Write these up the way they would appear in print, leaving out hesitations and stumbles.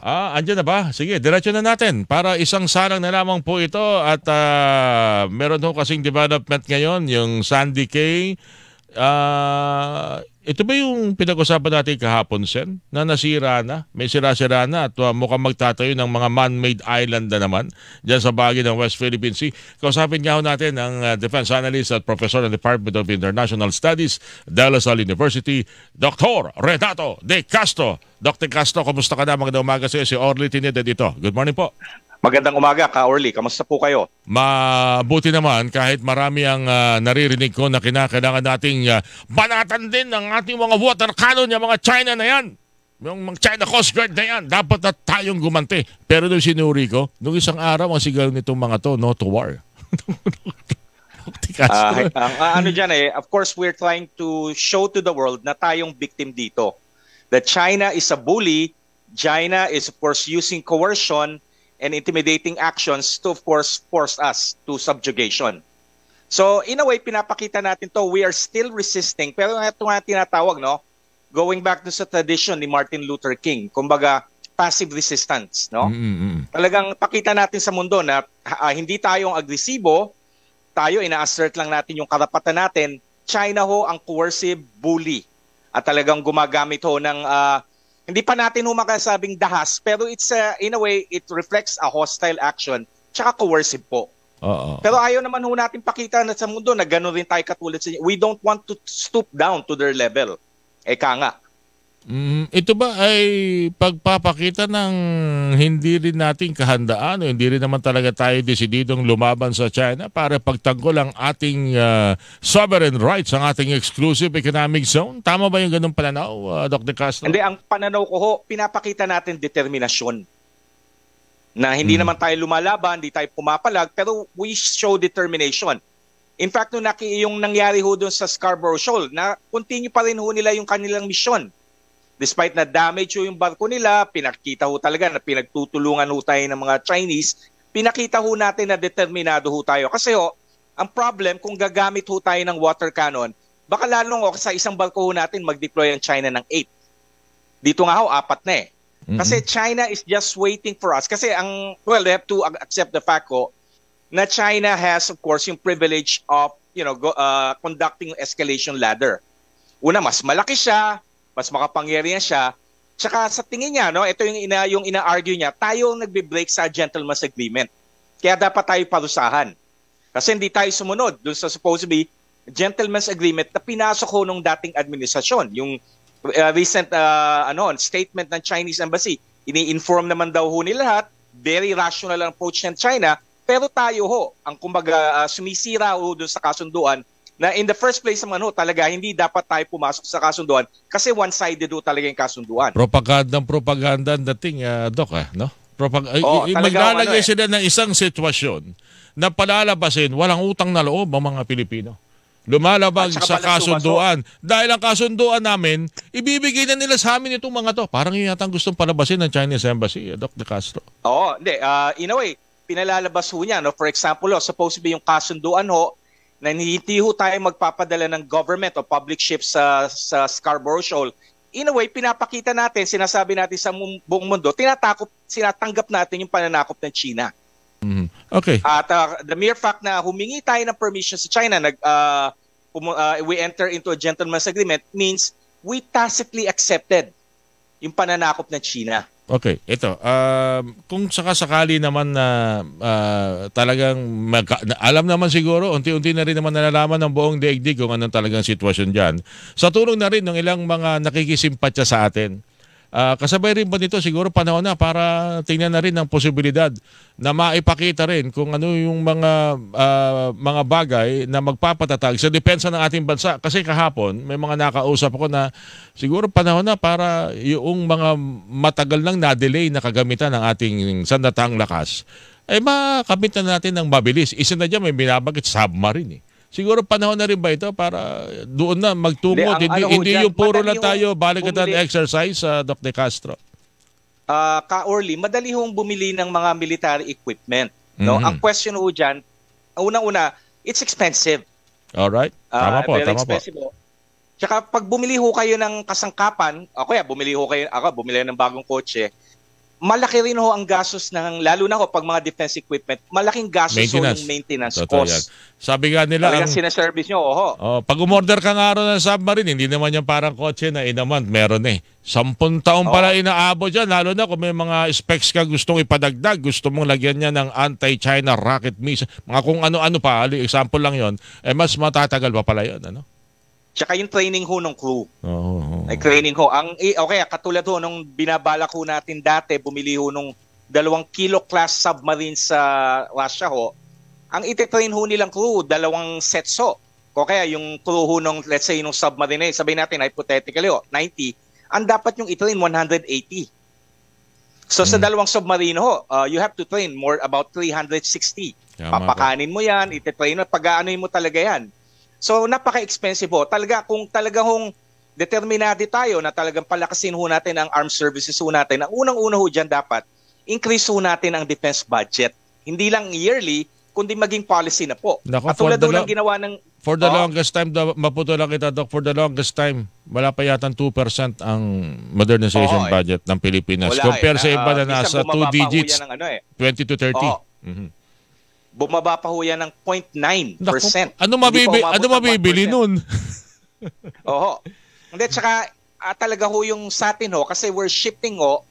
Andyan na ba? Sige, diretso na natin. Para isang sarang na lamang po ito at meron ho kasing development ngayon, yung Sandy Cay. Ito ba yung pinag-usapan natin kahapon, Sen? Na nasira na? May sira-sira na at mukhang magtatayo ng mga man-made island na naman dyan sa bahagi ng West Philippine Sea. Kausapin nga ho natin ang Defense Analyst at Professor ng Department of International Studies, De La Salle University, Dr. Renato De Castro. Dr. Castro, kumusta ka na? Magandang umaga sa iyo. Si Orly Tineda dito. Good morning po. Magandang umaga, Ka Orly. Kamusta po kayo? Mabuti naman kahit marami ang naririnig ko na kinakailangan nating banatan din ng ating mga water cannon, yung mga China na yan. Yung mga China Coast Guard na yan. Dapat na tayong gumanti. Pero nung sinuri ko, nung isang araw ang sigaw nitong mga to, no to war. Ano dyan of course, we're trying to show to the world na tayong victim dito. That China is a bully. China is, of course, using coercion and intimidating actions to, of course, force us to subjugation. So, in a way, pinapakita natin to, we are still resisting. Pero ito nga tinatawag, no? Going back to sa tradition ni Martin Luther King, kumbaga, passive resistance, no? Talagang pakita natin sa mundo na hindi tayong agresibo, tayo ina-assert lang natin yung karapatan natin. China ho ang coercive bully. At talagang gumagamit ho ng hindi pa natin makasabing dahas, pero it's in a way, it reflects a hostile action tsaka coercive po. Pero ayaw naman natin pakita na sa mundo na gano'n rin tayo katulad sa inyo. We don't want to stoop down to their level. Eka nga. Ito ba ay pagpapakita ng hindi rin nating kahandaan o hindi rin naman talaga tayo desididong lumaban sa China para pagtanggol ang ating sovereign rights, ang ating exclusive economic zone? Tama ba yung ganung pananaw, Dr. Castro? Hindi, ang pananaw ko ho, pinapakita natin determinasyon. Na hindi naman tayo lumalaban, hindi tayo pumapalag, pero we show determination. In fact, yung nangyari ho doon sa Scarborough Shoal, na continue pa rin ho nila yung kanilang misyon. Despite na damage yung barko nila, pinakita ho talaga na pinagtutulungan ho tayo ng mga Chinese, pinakita ho natin na determinado ho tayo. Kasi ho, ang problem kung gagamit ho tayo ng water cannon, baka lalong sa isang barko ho natin mag-deploy ang China ng 8. Dito nga ho, 4 na eh. Kasi China is just waiting for us. Kasi they have to accept the fact ho, na China has of course yung privilege of conducting escalation ladder. Una, mas malaki siya, mas makapangyarihan siya. Tsaka sa tingin niya, no, ito yung ina-argue niya, tayo ang nagbe-break sa gentleman's agreement. Kaya dapat tayo parusahan. Kasi hindi tayo sumunod dun sa supposedly gentleman's agreement na pinasok ho nung dating administrasyon. Yung recent statement ng Chinese Embassy, ini-inform naman daw ho nila lahat, very rational ang approach ng China, pero tayo ho, ang kumbaga sumisira ho dun sa kasunduan na in the first place naman ho, talaga hindi dapat tayo pumasok sa kasunduan kasi one-sided ho talaga yung kasunduan. Propaganda dating, Doc, no? Maglalagay sila ng isang sitwasyon na palalabasin walang utang na loob ang mga Pilipino. Lumalabag sa kasunduan. Dahil ang kasunduan namin, ibibigay na nila sa amin itong mga to. Parang yun yata ang gustong palabasin ng Chinese Embassy, Doc De Castro. Oo, hindi. In a way, pinalalabas ho niya. No? For example, supposed to be yung kasunduan ho, na hindi ho tayo magpapadala ng government o public ships sa Scarborough Shoal. In a way, pinapakita natin, sinasabi natin sa buong mundo, sinatanggap natin yung pananakop ng China. Okay. At the mere fact na humingi tayo ng permission sa China, we enter into a gentleman's agreement, means we tacitly accepted yung pananakop ng China. Okay, ito. Kung sakasakali naman na talagang alam naman siguro, unti-unti na rin naman nalalaman ng buong daigdig kung anong talagang sitwasyon dyan. Sa tulong na rin ng ilang mga nakikisimpatya sa atin, kasabay rin ba nito siguro panahon na para tingnan na rin ang posibilidad na maipakita rin kung ano yung mga bagay na magpapatatag sa depensa ng ating bansa. Kasi kahapon may mga nakausap ako na siguro panahon na para yung mga matagal nang na-delay na kagamitan ng ating sandatahang lakas ay makamit na natin ng mabilis. Isa na dyan may binabagit submarine eh. Siguro panahon na rin ba ito para doon na magtungo? Hindi yung puro na tayo balikatan exercise, Dr. Castro. Ka Orly, madali hong bumili ng mga military equipment. No? Ang question ho dyan, unang-una, it's expensive. Alright. Tama po. Tsaka pag bumili ho kayo ng kasangkapan, bumili ng bagong kotse, malaki rin ho ang gastos ng, lalo na ho pag mga defense equipment, malaking gastos ho yung maintenance Totoo yan. cost. Sabi nga nila, Talagang sinaservice nyo, pag umorder ka nga rin ng submarine, hindi naman yan parang kotse na inaman, meron 10 taon pala inaabot dyan, lalo na kung may mga specs ka gustong ipadagdag, gusto mong lagyan niya ng anti-China rocket missile, mga kung ano-ano pa, example lang yon, mas matatagal pa pala yun, ano? Tsaka yung training ho ng crew. Like training ho. Okay, katulad ho nung binabalak ho natin dati, bumili ho nung 2 kilo class submarine sa Russia ho. Ang ititrain ho nilang crew, 2 sets ho. O kaya yung crew ho nung, let's say, nung submarine, sabihin natin, hypothetically ho, 90, ang dapat yung itrain 180. So sa 2 submarine ho, you have to train more about 360. Papakanin mo yan, ititrain mo, pag-aanoy mo talaga yan. So napaka-expensive ho. Talaga kung talagang determinado tayo na talagang palakasin ho natin ang armed services ho natin, ang unang-una ho dyan dapat, increase ho natin ang defense budget. Hindi lang yearly, kundi maging policy na po. Katulad ho ng ginawa ng... For the longest time, maputo lang kita, Doc, for the longest time, wala pa yata 2% ang modernization budget ng Pilipinas. Compare sa iba na nasa 2 digits, 20 to 30. Bumaba pa ho yan ng 0.9%. Ano mabibili nun? Hindi, tsaka talaga ho yung sa atin ho, kasi we're shifting ho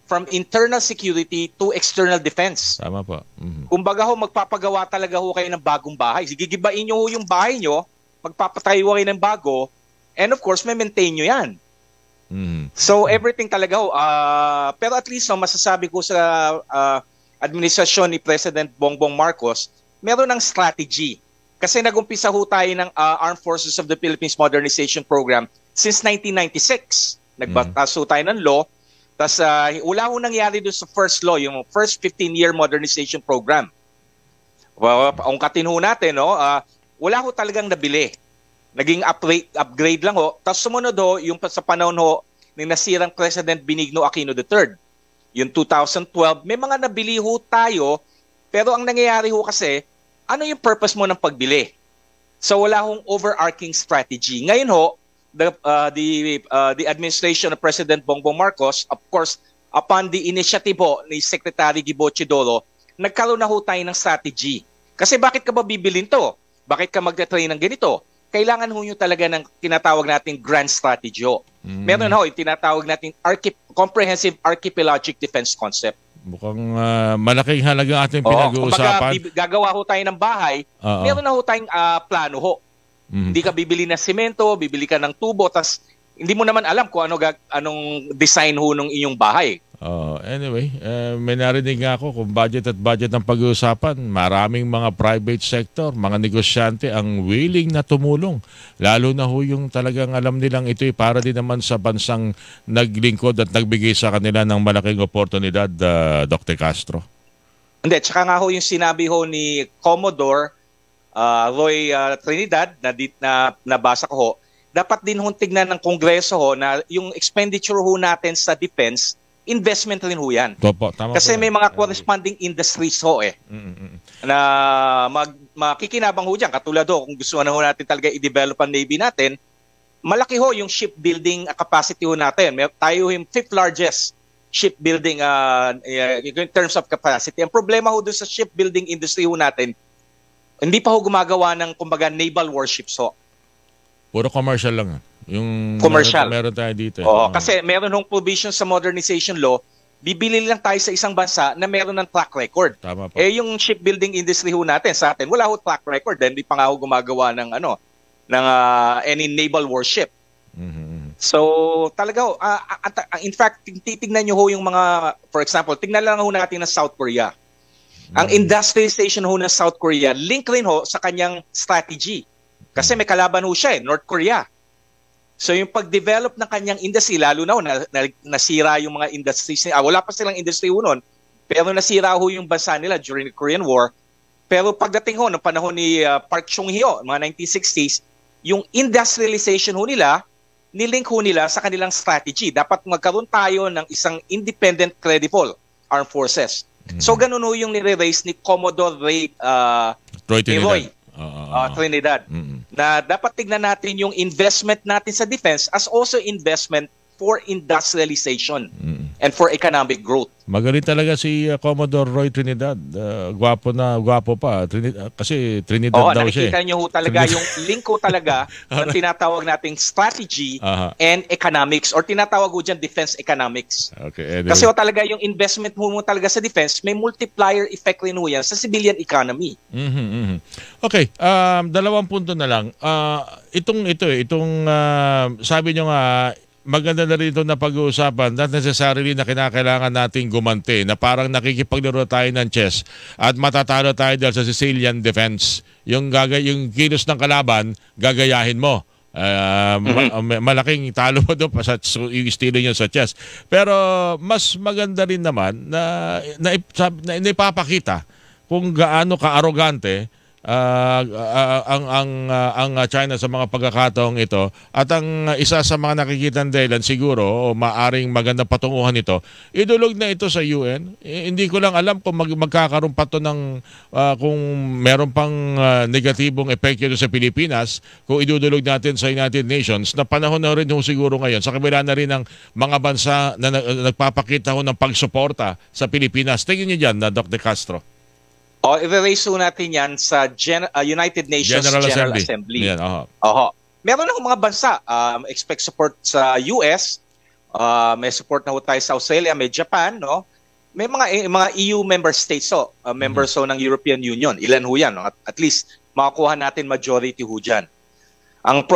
from internal security to external defense. Tama po. Kumbaga ho, magpapagawa talaga ho kayo ng bagong bahay. Gigibain nyo ho yung bahay nyo, magpapatayo kayo ng bago, and of course, may maintain nyo yan. So, everything talaga ho. Pero at least, masasabi ko sa... administrasyon ni President Bongbong Marcos, meron ng strategy. Kasi nag-umpisa ho tayo ng Armed Forces of the Philippines Modernization Program since 1996. Nagbatas ho tayo ng law. Tapos wala ho nangyari doon sa first law, yung first 15-year modernization program. Ungkatin ho natin, wala ho talagang nabili. Naging upgrade lang ho. Tapos sumunod ho, yung sa panahon ho ng nasirang President Benigno Aquino III. Yung 2012, may mga nabili ho tayo, pero ang nangyayari ho kasi, ano yung purpose mo ng pagbili? So wala hong overarching strategy. Ngayon ho, the administration of President Bongbong Marcos, of course, upon the initiative ho ni Secretary Gibo Chidoro, nagkaroon na ho tayo ng strategy. Kasi bakit ka ba bibilin to? Bakit ka magte-train ng ganito? Kailangan ho nyo talaga ng tinatawag nating grand strategy ho. Meron ho, yung tinatawag nating comprehensive archipelagic defense concept. Mukhang malaking halaga ating pinag-uusapan. Kumbaga, gagawa ho tayo ng bahay, meron na ho tayong plano ho. Hindi ka bibili ng simento, bibili ka ng tubo, tas hindi mo naman alam kung anong design ho ng inyong bahay. Anyway, may narinig nga ako kung budget ang pag-uusapan. Maraming mga private sector, mga negosyante ang willing na tumulong. Lalo na ho yung talagang alam nilang ito'y para din naman sa bansang naglingkod at nagbigay sa kanila ng malaking oportunidad, Dr. Castro. Hindi, tsaka nga ho yung sinabi ho ni Commodore Roy Trinidad na nabasa ko ho, dapat din ho tignan ng Kongreso ho na yung expenditure ho natin sa defense, investment rin ho yan. Tama kasi may mga corresponding industries ho na makikinabang ho dyan. Katulad ho, kung gusto na ho natin talaga i-develop ang Navy natin, malaki ho yung shipbuilding capacity ho natin. Tayo yung 5th largest shipbuilding in terms of capacity. Ang problema ho doon sa shipbuilding industry ho natin, hindi pa ho gumagawa ng kumbaga naval warships ho. Puro commercial lang. Yung commercial. Meron tayo dito. Kasi meron hong provision sa modernization law, bibili lang tayo sa isang bansa na meron ng track record. Tama po. Yung shipbuilding industry ho natin sa atin, wala ho track record. Hindi pa nga ho gumagawa ng any naval warship. So talaga ho, in fact, titignan nyo ho yung mga, for example, tignan lang ho natin ng South Korea. Ang industrialization ho ng South Korea, link rin ho sa kanyang strategy. Kasi may kalaban ho siya North Korea. So yung pag-develop ng kanyang industry, lalo na nasira yung mga industries. Wala pa silang industry ho noon, pero nasira ho yung bansa nila during the Korean War. Pero pagdating ho, ng panahon ni Park Chung-hee, mga 1960s, yung industrialization ho nila, nilink ho nila sa kanilang strategy. Dapat magkaroon tayo ng isang independent, credible armed forces. So ganun ho yung nire-raise ni Commodore Roy Trinidad. Na dapat tignan natin yung investment natin sa defense as also investment for industrialization and for economic growth. Magaling talaga si Commodore Roy Trinidad. Gwapo pa. Kasi Trinidad daw siya. Nakikita niyo ho talaga yung link ko talaga ng tinatawag nating strategy and economics or tinatawag ho dyan defense economics. Okay, anyway. Kasi ho talaga yung investment mo talaga sa defense, may multiplier effect rin ho yan sa civilian economy. Okay, dalawang punto na lang. Itong sabi nyo nga, maganda na rin ito na pag-uusapan, not necessarily na kinakailangan nating gumante, na parang nakikipaglaro tayo ng chess at matatalo tayo dahil sa Sicilian defense. Yung kilos ng kalaban, gagayahin mo. Malaking talo mo doon yung estilo niya sa chess. Pero mas maganda rin naman na ipapakita kung gaano ka-arogante ang China sa mga pagkakataong ito, at ang isa sa mga nakikitang dahilan siguro o maaring maganda patunguhan nito, idulog na ito sa UN. Hindi ko lang alam kung magkakaroon pa to ng kung meron pang negatibong epekto sa Pilipinas kung idudulog natin sa United Nations, na panahon na rin siguro ngayon sa kabila na rin ng mga bansa na nagpapakita ng pagsuporta sa Pilipinas. Tingin niyo dyan na Dr. Castro. I-raise natin yan sa United Nations General Assembly. Yan, meron na mga bansa, expect support sa US, may support na ho tayo sa Australia, may Japan, no? May mga EU member states, members ng European Union. Ilan ho yan, no? At least makakuha natin majority ho dyan. Ang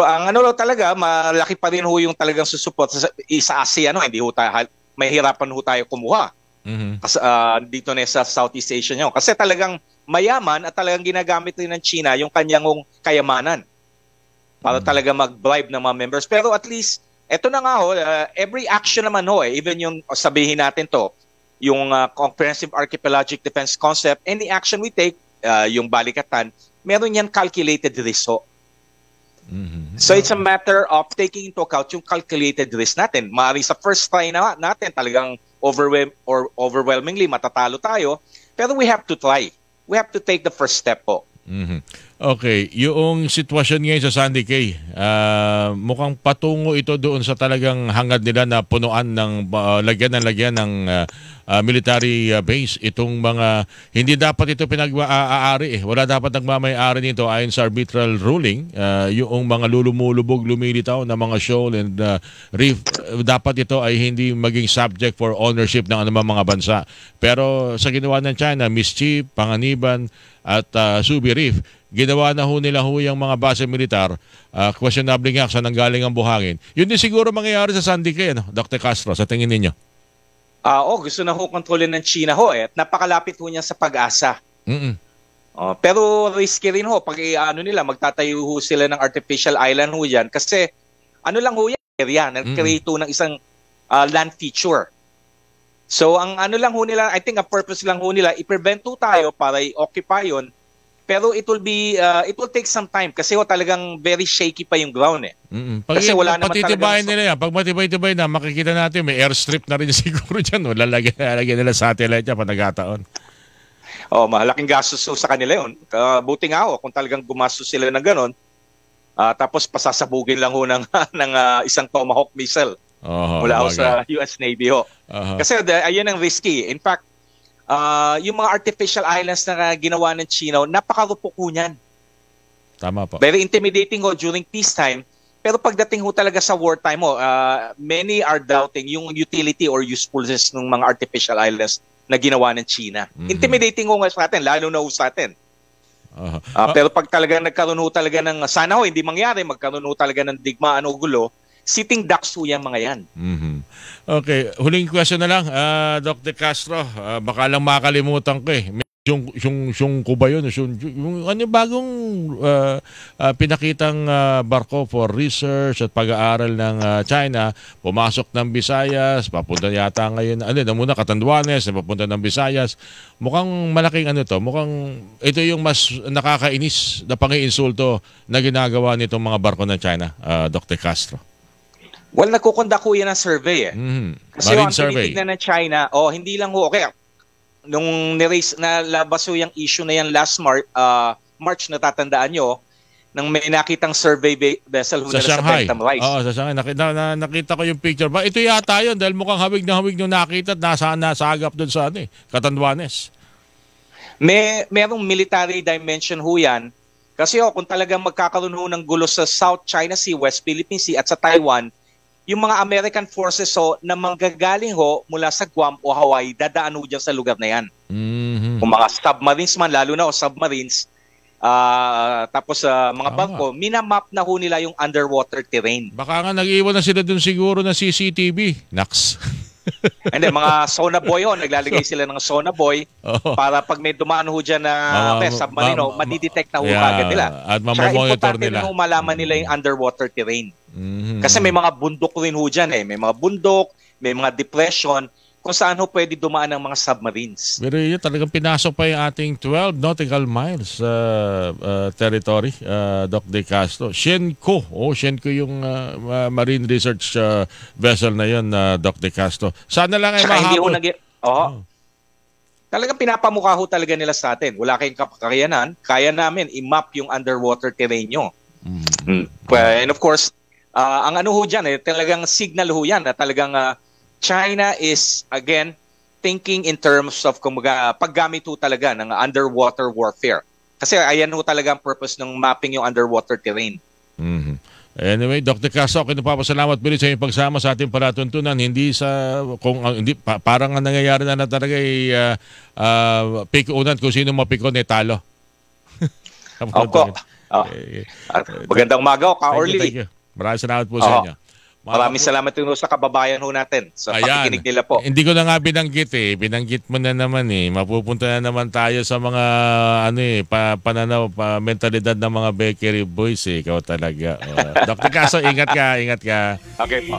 talaga, malaki pa rin ho yung talagang susuport sa ASEAN, no? Hindi ho tayo, mahirapan ho tayo kumuha. Dito na sa Southeast Asia nyo. Kasi talagang mayaman at talagang ginagamit rin ng China yung kanyang kayamanan para talaga mag-bribe ng mga members. Pero at least, eto na nga ho, every action naman ho, even yung sabihin natin to, yung Comprehensive Archipelagic Defense Concept, any action we take, yung balikatan, meron yan calculated risk ho. So it's a matter of taking into account yung calculated risk natin. Maaaring sa first try natin talagang overwhelmingly matatalo tayo, pero we have to try. We have to take the first step po. Okay, yung sitwasyon ngayon sa Sandy Cay, mukhang patungo ito doon sa talagang hangad nila na punuan ng lagyan ng military base. Itong mga hindi dapat ito pinag-aari Wala dapat nagmamay-ari nito ayon sa arbitral ruling. Yung mga lulumulubog, lumilitaw na mga shoal and reef, dapat ito ay hindi maging subject for ownership ng anumang mga bansa. Pero sa ginawa ng China, Mischief, Panganiban at Subi Reef, ginawa na ho nila yung mga base militar, questionable nga sa nanggaling ang buhangin. Yun din siguro mangyayari sa Sandy Cay, Dr. Castro, sa tingin ninyo? Gusto na ho kontrolin ng China ho at napakalapit ho niya sa Pag-asa. Pero risky rin ho pag nila, magtatayo ho sila ng artificial island ho yan kasi lang ho yan, area, nag-create ng isang land feature. So ang lang ho nila, I think ang purpose lang ho nila, i-prevent ho tayo para i-occupy yun. Pero it will take some time kasi talagang very shaky pa yung ground Kasi wala naman patitibayin nila yan. Pag matibay-tibay na, makikita natin may airstrip na rin siguro dyan. Lalagyan nila satellite dyan pag nagkataon. Malaking gastos sa kanila yun. Buti nga kung talagang gumastos sila ng ganon. Tapos pasasabugin lang ho ng isang Tomahawk missile mula sa US Navy Kasi ayun ang risky. In fact, yung mga artificial islands na ginawa ng China, napakarupok ho niyan. Tama po. Very intimidating during peacetime. Pero pagdating ho talaga sa wartime many are doubting yung utility or usefulness ng mga artificial islands na ginawa ng China. Intimidating ho nga sa atin, lalo na ho sa atin. Pero pag talaga nagkaroon ho talaga ng, sana hindi mangyari, magkaroon ho talaga ng digmaan o gulo, sitting ducks ho yan mga yan. Okay, huling question na lang, Dr. Castro, baka lang makalimutan ko yung Cuba yun, yung bagong pinakitang barko for research at pag-aaral ng China, pumasok ng Visayas, papunta yata ngayon, muna Catanduanes, papunta ng Visayas. Mukhang malaking mukhang ito yung mas nakakainis na pang-iinsulto na ginagawa nitong mga barko ng China, Dr. Castro. Well, nagkukondak ho yan ng survey Kasi Marine ang survey tinitignan ng China, hindi lang ho, nung nirase na labas ho yung issue na yan last March, natatandaan nyo, ng may nakitang survey vessel Sa na Shanghai. Bentham Rise. Oo, sa Shanghai. Nakita ko yung picture. Ba, ito yata yun dahil mukhang hawig na hawig nung nakita at nasagap doon sa Catanduanes. Merong military dimension ho yan. Kasi kung talagang magkakaroon ho ng gulo sa South China Sea, West Philippine Sea at sa Taiwan, yung mga American forces na manggagaling ho mula sa Guam o Hawaii, dadaan ho dyan sa lugar na yan. Mm-hmm. Kung mga submarines man, lalo na submarines, tapos mga bangko, minamap na ho nila yung underwater terrain. Baka nga nag-iwan na sila dun siguro ng CCTV. Naks. Hindi, mga sonaboy ho, naglalagay sila ng sonaboy para pag may dumaan ho dyan na submarine, madidetect na ho agad nila. At mamamonitor nila. Importante na malaman nila yung underwater terrain. Mm-hmm. Kasi may mga bundok rin ho dyan May mga bundok, may mga depression, kung saan ho pwede dumaan ng mga submarines. Pero yun, talagang pinasok pa yung ating 12 nautical miles territory, Doc De Castro. Shenko. Shenko yung marine research vessel na yun, Doc De Castro. Sana lang ay mahabol. Talagang pinapamukha ho talaga nila sa atin. Wala kayong kakayanan, kaya namin i-map yung underwater terrain nyo. And of course, ang ano ho dyan, talagang signal ho yan na talagang China is, again, thinking in terms of paggamit ho talaga ng underwater warfare. Kasi ayan ho talaga ang purpose ng mapping yung underwater terrain. Mm-hmm. Anyway, Dr. Castro, ako napapasalamat bilis sa inyong pagsama sa ating palatuntunan. Hindi parang ang nangyayari na talaga ay pikunan kung sino mapikon talo. Opo. Magandang umaga, Ka-Orly. Thank you. Maraming salamat po sa inyo. Maraming salamat din sa kababayan ho natin sa pakikinig nila po. Hindi ko na nga binanggit Binanggit mo na naman Mapupunta na naman tayo sa mga pananaw, mentalidad ng mga bakery boys Ikaw talaga. Dr. Castro, ingat ka. Okay po.